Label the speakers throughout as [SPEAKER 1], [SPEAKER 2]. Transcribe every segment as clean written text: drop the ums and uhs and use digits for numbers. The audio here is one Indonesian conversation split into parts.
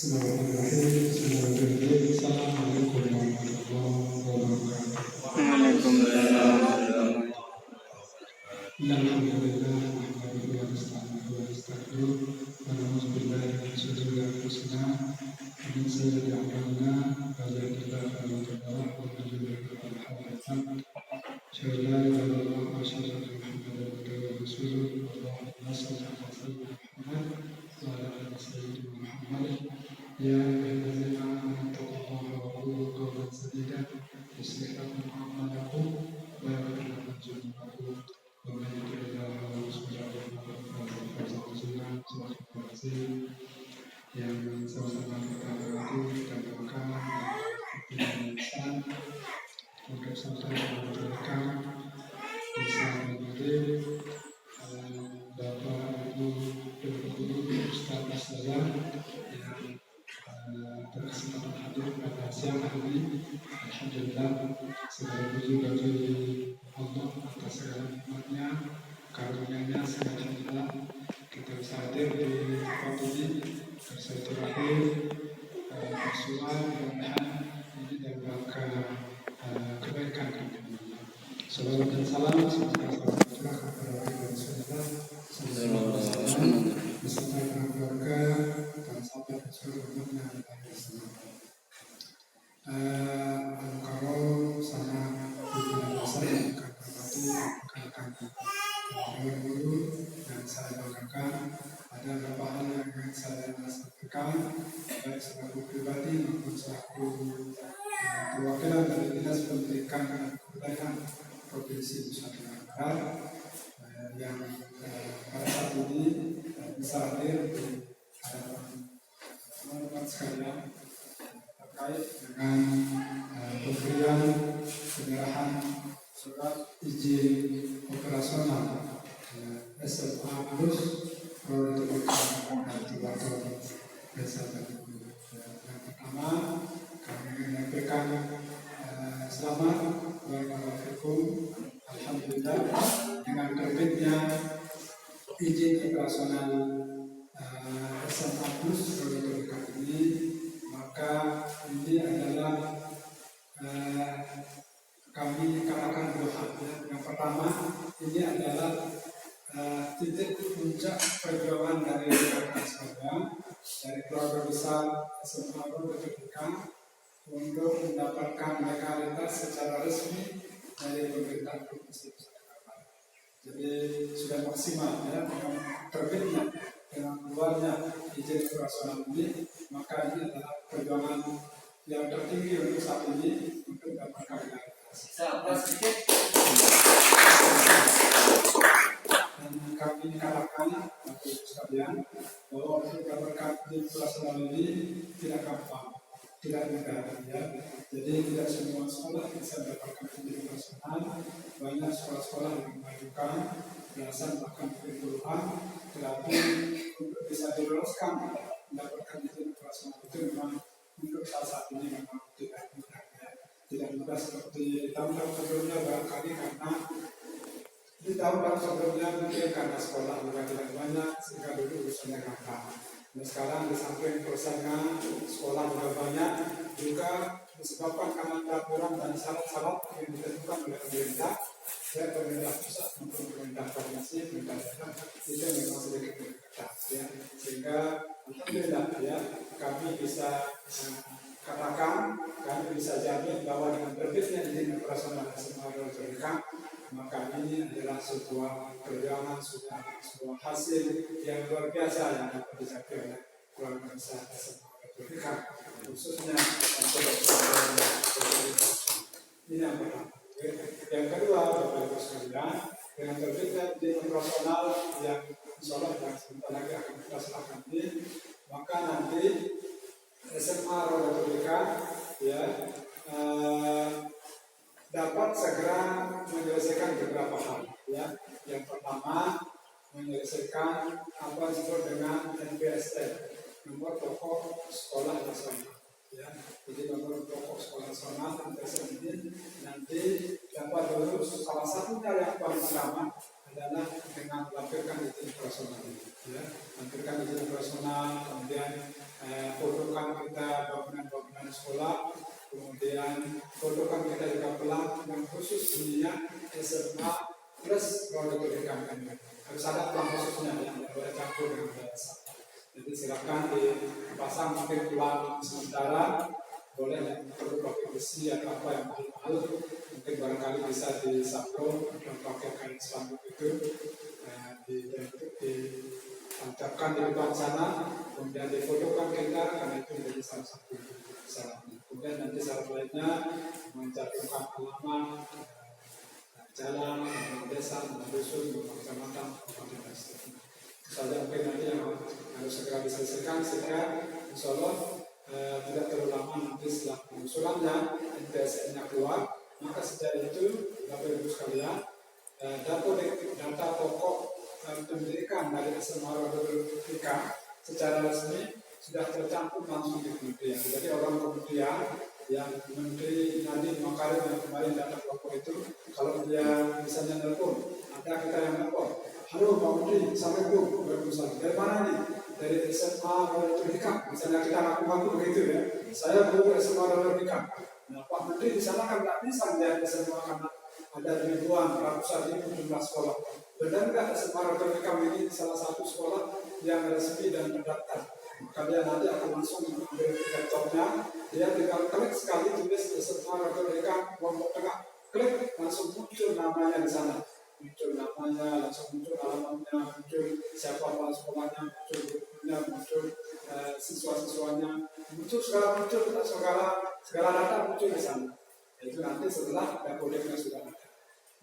[SPEAKER 1] Bismillahirrahmanirrahim. Assalamualaikum warahmatullahi wabarakatuh.
[SPEAKER 2] Waalaikumsalam.
[SPEAKER 1] Alhamdulillah, nahmaduhu wa nasta'inuhu wa nastaghfiruh wa na'udzu billahi min shururi anfusina wa min sayyiati a'malina. Man yahdihillahu fala mudilla lahu wa man yudlil fala hadiya lahu. Asyhadu an la ilaha illallah wa asyhadu anna Muhammadan abduhu wa rasuluh. Allahumma shalli ala sayyidina Muhammad wa ala ali sayyidina Muhammad. يا أيها الذين آمنوا اتقوا الله وقولوا قولا سديدا يصلح لكم أعمالكم ويغفر لكم ذنوبكم ومن يطع الله ورسوله فقد فاز فوزا عظيما. صدق الله العظيم. Yang sama-sama kita hormati dan doakan insan untuk sampai menjalankan bisa menjadi Bapak Ibu dan Guru Ustaz saya yang berkesempatan hadir pada siang hari ini. Alhamdulillah, segala puji bagi Allah atas segala nikmatnya, karunia-Nya. Alhamdulillah kita bisa hadir di tempat ini, bersilaturahim, bersuara, mudah-mudahan ini dalam kebaikan kita. Salawat dan salam semoga selalu tercurahkan kepada Rasulullah sallallahu alaihi wasallam beserta para keluarga dan sahabat dan seluruh umatnya yang ada di sana. Al-Karom sama pimpinan dasar yang akan berbatu rekan-rekan para guru yang saya banggakan. Ada beberapa hal yang ingin saya sampaikan baik selaku pribadi maupun selaku perwakilan dari Dinas Pendidikan dan Kebudayaan Provinsi Nusa Tenggara Barat yang pada saat ini bisa hadir di hadapan teman-teman sekalian terkait dengan pemberian penyerahan surat izin operasional SMA Plus Provinsi Aktivator Desa Tanjung. Yang pertama kami menyampaikan selamat warahmatullahi. Alhamdulillah dengan terbitnya izin operasional SMA Plus Provinsi ini, maka ini adalah kami katakan doa. Yang pertama ini adalah titik puncak perjuangan dari rekan saya, dari keluarga besar SMA Provinsi untuk mendapatkan legalitas secara resmi dari pemerintah Provinsi Nusa Tenggara Barat. Jadi sudah maksimal ya, dengan terbitnya, dengan keluarnya izin operasional ini, maka ini adalah perjuangan yang tertinggi untuk saat ini untuk mendapatkan legalitas. Dan kami katakan untuk sekalian bahwa untuk mendapatkan izin operasional ini tidak gampang, tidak mudah ya. Jadi tidak semua sekolah bisa mendapatkan izin operasional. Banyak sekolah-sekolah yang mengajukan belasan bahkan puluhan, tetapi untuk bisa diloloskan mendapatkan izin operasional itu memang untuk saat ini memang tidak mudah ya. Tidak mudah seperti tahun-tahun sebelumnya, barangkali karena di tahun-tahun sebelumnya mungkin karena sekolah juga tidak banyak sehingga dulu urusannya gampang. Dan sekarang di samping persaingan sekolah juga banyak, juga disebabkan karena peraturan dan syarat-syarat yang ditentukan oleh pemerintah, ya pemerintah pusat maupun pemerintah provinsi, pemerintah daerah itu memang sedikit berketat, ya. Sehingga alhamdulillah ya kami bisa katakan, kami bisa jamin bahwa dengan terbitnya izin operasional SMA Provinsi, maka ini adalah sebuah perjuangan, sebuah hasil yang luar biasa yang dapat dicapai oleh keluarga besar SMA Provinsi, khususnya untuk ini yang pertama. Yang kedua, Bapak Ibu sekalian, dengan terbitnya izin operasional yang insya Allah sebentar lagi akan kita serahkan ini, maka nanti SMA Provinsi ya dapat segera menyelesaikan beberapa hal ya. Yang pertama menyelesaikan apa yang disebut dengan NPSN, nomor pokok sekolah nasional ya. Jadi nomor pokok sekolah nasional NPSN ini nanti dapat lulus. Salah satunya yang paling utama adalah dengan melampirkan izin operasional ini ya. Melampirkan izin operasional, kemudian fotokan kita bangunan-bangunan sekolah, kemudian fotokan kita juga pelang yang khusus ininya SMA plus laboratorium kami. Harus ada pelang khususnya yang boleh campur dengan biasa. Jadi silakan dipasang mungkin pelang sementara, boleh yang perlu pakai besi atau apa yang mahal-mahal, mungkin barangkali bisa disampul atau pakai kain selambut itu, ditancapkan di depan sana, kemudian difotokan kita, karena itu menjadi salah satu syaratnya. Kemudian nanti syarat lainnya mencantumkan alamat, jalan, desa, dusun, kecamatan, kabupaten dan seterusnya. Saja mungkin nanti yang harus segera diselesaikan sehingga insya Allah tidak terlalu lama nanti setelah pengusulannya NPSN-nya keluar, maka sejak itu Bapak Ibu sekalian data pokok pendidikan dari SMA Ramadhan secara resmi sudah tercantum langsung di kementerian. Jadi orang kementerian yang Menteri Nadiem Makarim yang kemarin data pokok itu, kalau dia misalnya nelpon, ada kita yang nelpon, halo Pak Menteri, Assalamualaikum, Waalaikumsalam. Dari mana nih? Dari SMA Ramadhan. Misalnya kita ngaku-ngaku begitu ya, saya guru SMA Ramadhan. Nah Pak Menteri di sana kan nggak bisa melihat SMA karena ada ribuan, ratusan ribu jumlah sekolah. Benar nggak SMA Ramadhan ini salah satu sekolah yang resmi dan terdaftar? Kalian nanti akan langsung mengambil laptopnya, dia tinggal klik sekali tulis SMA Ramadhan Lombok Tengah, klik langsung muncul namanya di sana, muncul namanya, langsung muncul alamatnya, muncul siapa kepala sekolahnya, muncul gurunya, muncul siswa-siswanya, muncul segala data muncul di sana. Itu nanti setelah dapoteknya sudah ada.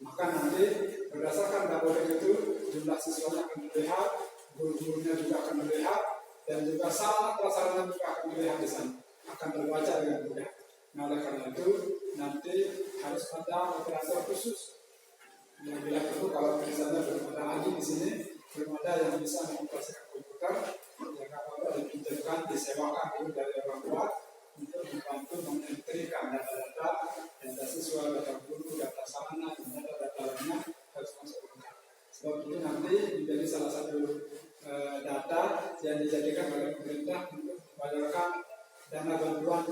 [SPEAKER 1] Maka nanti berdasarkan dapodek itu jumlah siswanya akan dilihat, guru-gurunya juga akan dilihat, dan juga sarana prasarana juga akan dilihat di sana, akan terbaca dengan mudah. Nah oleh karena itu nanti harus ada operator khusus yang bila perlu, kalau misalnya belum ada lagi di sini, belum ada yang bisa mengoperasikan komputer, yang apa-apa dipinjamkan, disewakan dulu dari orang luar untuk membantu mengentrikan data-data, data siswa, data guru, data sarana, dan data-data lainnya harus masuk lengkap. Sebab itu nanti menjadi salah satu data yang dijadikan oleh pemerintah untuk membayarkan dana bantuan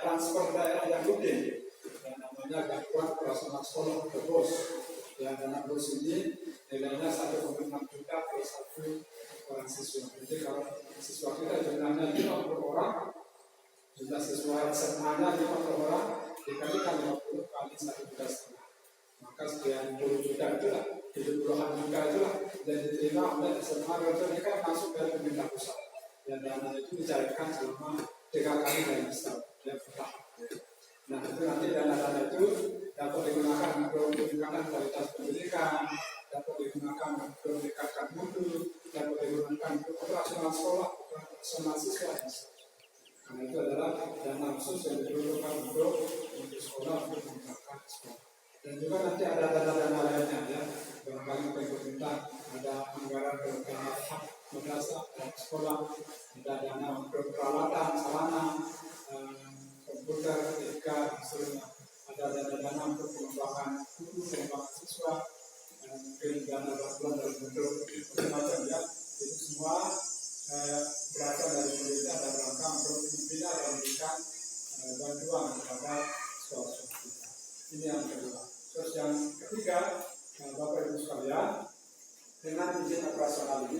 [SPEAKER 1] transfer daerah yang rutin, yang namanya bantuan operasional sekolah atau BOS. Yang dana BOS ini nilainya 1,6 juta per satu orang siswa. Jadi kalau siswa kita jumlahnya 50 orang, jumlah siswa SMA-nya 50 orang, dikalikan 50 kali 1,5 juta. Maka sekian puluh juta itulah, 70-an juta itulah yang diterima oleh SMA Ramadhan kan masuk dari pemerintah pusat. Dan dana itu dicairkan selama 3 kali dalam setahun. Nah itu nanti dana-dana itu dapat digunakan untuk meningkatkan kualitas pendidikan, dapat digunakan untuk meningkatkan mutu, dapat digunakan untuk operasional sekolah, operasional siswa. Karena itu adalah dana khusus yang diperlukan untuk sekolah, untuk meningkatkan sekolah. Dan juga nanti ada dana-dana lainnya ya, barangkali pemerintah ada anggaran untuk hak madrasah dan sekolah, ada dana untuk peralatan, sarana, komputer, etika, dan seterusnya. Ada dana-dana untuk pengembangan guru, pengembangan siswa, mungkin dana bantuan dalam bentuk macam-macam ya. Itu semua berasal dari pemerintah dan rangka untuk membina dan memberikan bantuan kepada sekolah-sekolah kita. Ini yang kedua. Terus yang ketiga, Bapak Ibu sekalian, dengan izin operasional ini,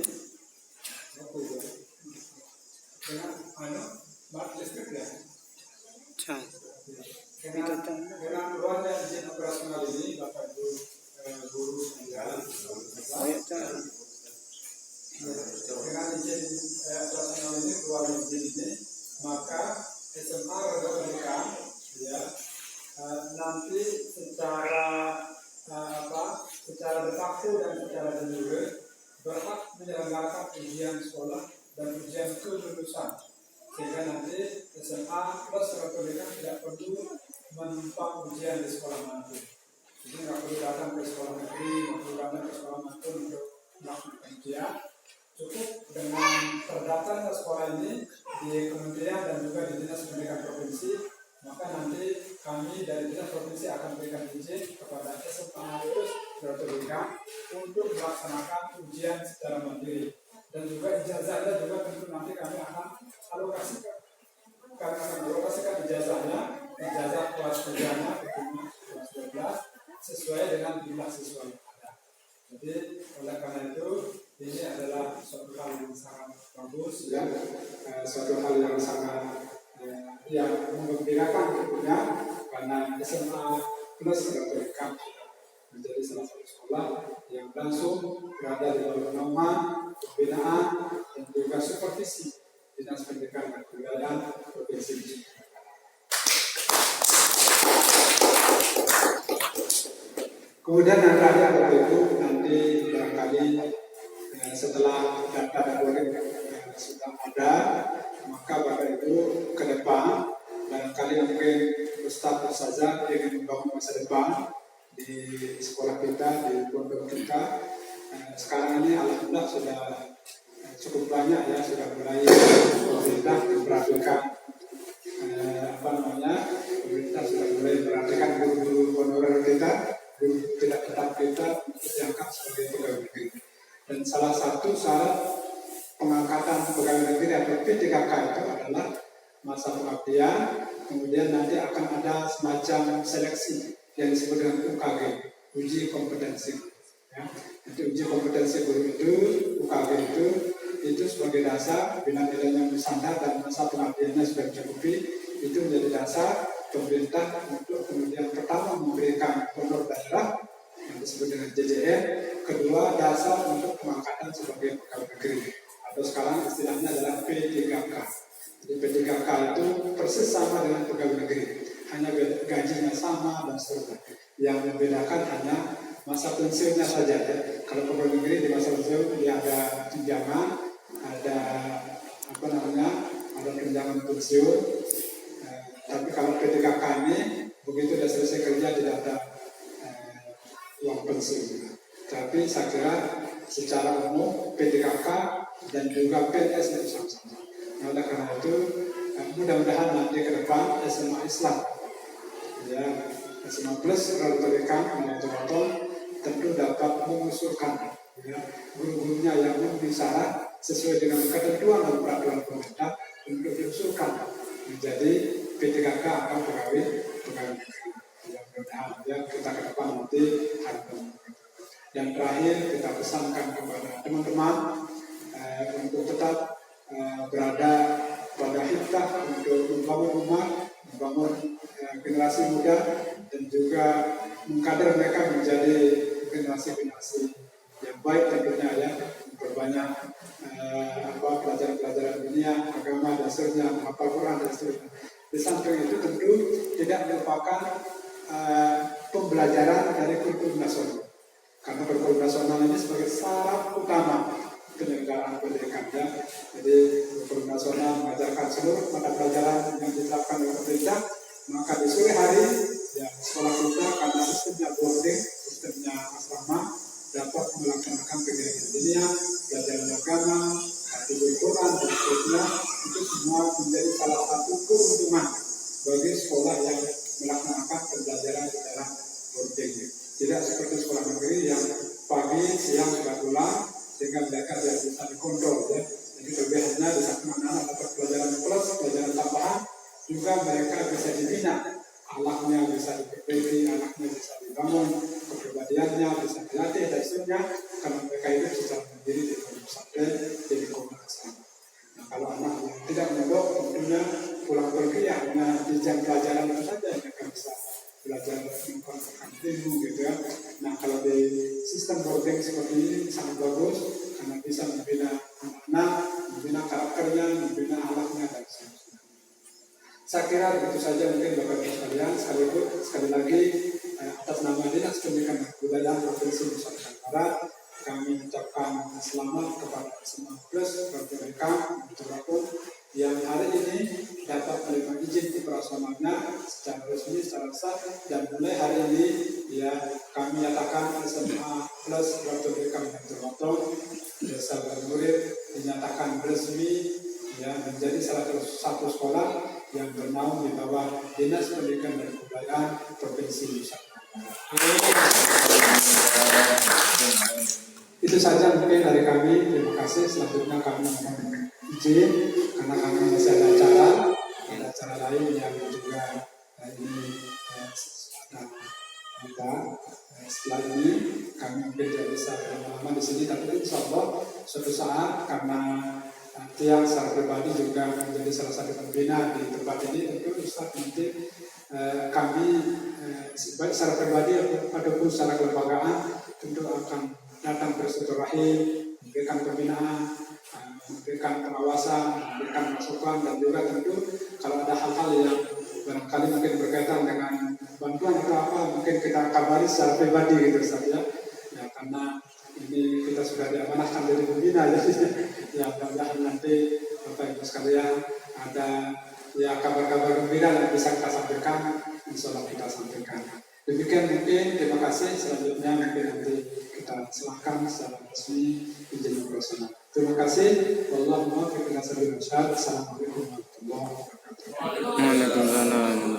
[SPEAKER 1] dengan listrik ya. Dengan keluarnya izin operasional ini, Bapak Ibu guru sekalian, dengan izin operasional ini, keluar izin ini, maka SMA Ramadhan ya nanti secara de facto dan secara de jure berhak menyelenggarakan ujian sekolah dan ujian kelulusan, sehingga nanti SMA plus Ramadhan tidak perlu menumpang ujian di sekolah manapun. Jadi nggak perlu datang ke sekolah negeri, nggak perlu datang ke sekolah manapun untuk melakukan ujian. Cukup dengan terdaftarnya sekolah ini di kementerian dan juga di dinas pendidikan provinsi, maka nanti kami dari dinas provinsi akan berikan izin kepada SMA Ramadhan untuk melaksanakan ujian secara mandiri Dan juga ijazahnya juga tentu nanti kami akan alokasikan. Kami akan alokasikan ijazahnya, ijazah kelas 3-nya, kelas 12 sesuai dengan jumlah siswa yang ada. Jadi oleh karena itu ini adalah suatu hal yang sangat bagus ya, suatu hal yang sangat yang menggembirakan tentunya, karena SMA Plus Retorika menjadi salah satu sekolah yang langsung berada di bawah naungan, pembinaan dan juga supervisi Dinas Pendidikan dan Kebudayaan Provinsi Nusa Tenggara. Kemudian yang terakhir Bapak Ibu, nanti barangkali setelah data daring sudah ada, maka Bapak Ibu ke depan barangkali mungkin Ustadz Ustazah ingin membangun masa depan di sekolah kita, di pondok kita. Sekarang ini alhamdulillah sudah cukup banyak ya, sudah mulai pemerintah memperhatikan pemerintah sudah mulai memperhatikan guru-guru honorer kita, guru tidak tetap kita diangkat sebagai pegawai negeri. Dan salah satu syarat pengangkatan pegawai negeri atau P3K itu adalah masa pengabdian, kemudian nanti akan ada semacam seleksi yang disebut dengan UKG, uji kompetensi. Ya. Nanti uji kompetensi guru itu, UKG itu sebagai dasar, bila nilainya bersandar dan masa pengabdiannya sudah mencukupi, itu menjadi dasar pemerintah untuk kemudian pertama memberikan honor daerah yang disebut dengan JJN, kedua dasar untuk pengangkatan sebagai pegawai negeri, atau sekarang istilahnya adalah P3K. Jadi P3K itu persis sama dengan pegawai negeri, hanya gajinya sama dan seterusnya. Yang membedakan hanya masa pensiunnya saja. Ya. Kalau pegawai negeri di masa pensiun dia ada tunjangan, ada ada tunjangan pensiun. Tapi kalau P3K ini begitu sudah selesai kerja tidak ada uang pensiun. Tapi saya kira secara umum P3K dan juga PNS itu sama-sama. Nah, oleh karena itu mudah-mudahan nanti ke depan SMA Islam, ya SMA Plus Retorika Manajemen tentu dapat mengusulkan ya, guru-gurunya yang memenuhi syarat sesuai dengan ketentuan dan peraturan pemerintah untuk diusulkan menjadi P3K atau pegawai negeri. Ya, mudah-mudahan ya kita ke depan nanti harus. Yang terakhir kita pesankan kepada teman-teman untuk tetap berada pada hikmah untuk membangun umat, membangun generasi muda, dan juga mengkader mereka menjadi generasi-generasi yang baik tentunya ya, memperbanyak pelajaran-pelajaran dunia, agama, dan seterusnya, menghafal Quran dan seterusnya. Di samping itu tentu tidak melupakan pembelajaran dari kurikulum nasional, karena kurikulum nasional ini sebagai syarat utama penyelenggaraan pendidikan ya. Jadi kurikulum nasional mengajarkan seluruh mata pelajaran yang diterapkan oleh pemerintah, maka di sore hari ya sekolah kita karena sistemnya boarding, sistemnya asrama, dapat melaksanakan kegiatan dunia, belajar agama, tidur Quran dan seterusnya. Itu semua menjadi salah satu keuntungan bagi sekolah yang melaksanakan pembelajaran secara boarding. Tidak seperti sekolah negeri yang pagi siang sudah pulang, sehingga mereka tidak bisa dikontrol ya. Jadi kelebihannya di saat anak dapat pelajaran plus, pelajaran tambahan, juga mereka bisa dibina, akhlaknya bisa diperbaiki, anaknya bisa dibangun, kepribadiannya bisa dilatih dan seterusnya, karena mereka itu secara mandiri di pondok pesantren, di lingkungan asrama. Nah, kalau anak yang tidak mondok, tentunya pulang pergi hanya di jam pelajaran itu saja mereka bisa belajar mengkonservasi ilmu gitu ya. Nah, kalau di sistem boarding seperti ini sangat bagus karena bisa membina anak, membina karakternya, membina akhlaknya dan seterusnya. Saya kira begitu saja mungkin Bapak Ibu sekalian. Sekali lagi atas nama Dinas Pendidikan dan Kebudayaan Provinsi Nusa Tenggara kami ucapkan selamat kepada SMA Plus Retorika Manajemen yang hari ini dapat menerima izin operasionalnya secara resmi, secara sah, dan mulai hari ini ya kami nyatakan SMA Plus Retorika Manajemen Desa Murid dinyatakan resmi ya menjadi salah satu sekolah yang bernaung di bawah Dinas Pendidikan dan Kebudayaan Provinsi Nusa Tenggara. Itu Itu saja mungkin dari kami. Terima kasih. Selanjutnya kami mohon izin karena kami masih ada acara lain yang juga ini setelah ini kami mungkin tidak bisa berlama-lama di sini, tapi insya Allah suatu saat karena Tiang secara pribadi juga menjadi salah satu pembina di tempat ini, tentu Ustaz nanti kami baik secara pribadi ataupun secara kelembagaan tentu akan datang bersilaturahim, memberikan pembinaan, memberikan pengawasan, memberikan masukan, dan juga tentu kalau ada hal-hal yang barangkali mungkin berkaitan dengan bantuan atau apa, mungkin kita kabari secara pribadi gitu Ustaz ya. Ya karena ini kita sudah diamanahkan dari pembina, jadi ya mudah-mudahan nanti Bapak Ibu sekalian ada ya kabar-kabar gembira yang bisa kita sampaikan, insya Allah kita sampaikan. Demikian mungkin, terima kasih. Selanjutnya mungkin nanti kita serahkan secara resmi izin operasional. Terima kasih. Wallahumma fiqh. Assalamualaikum warahmatullahi wabarakatuh.
[SPEAKER 2] Waalaikumsalam.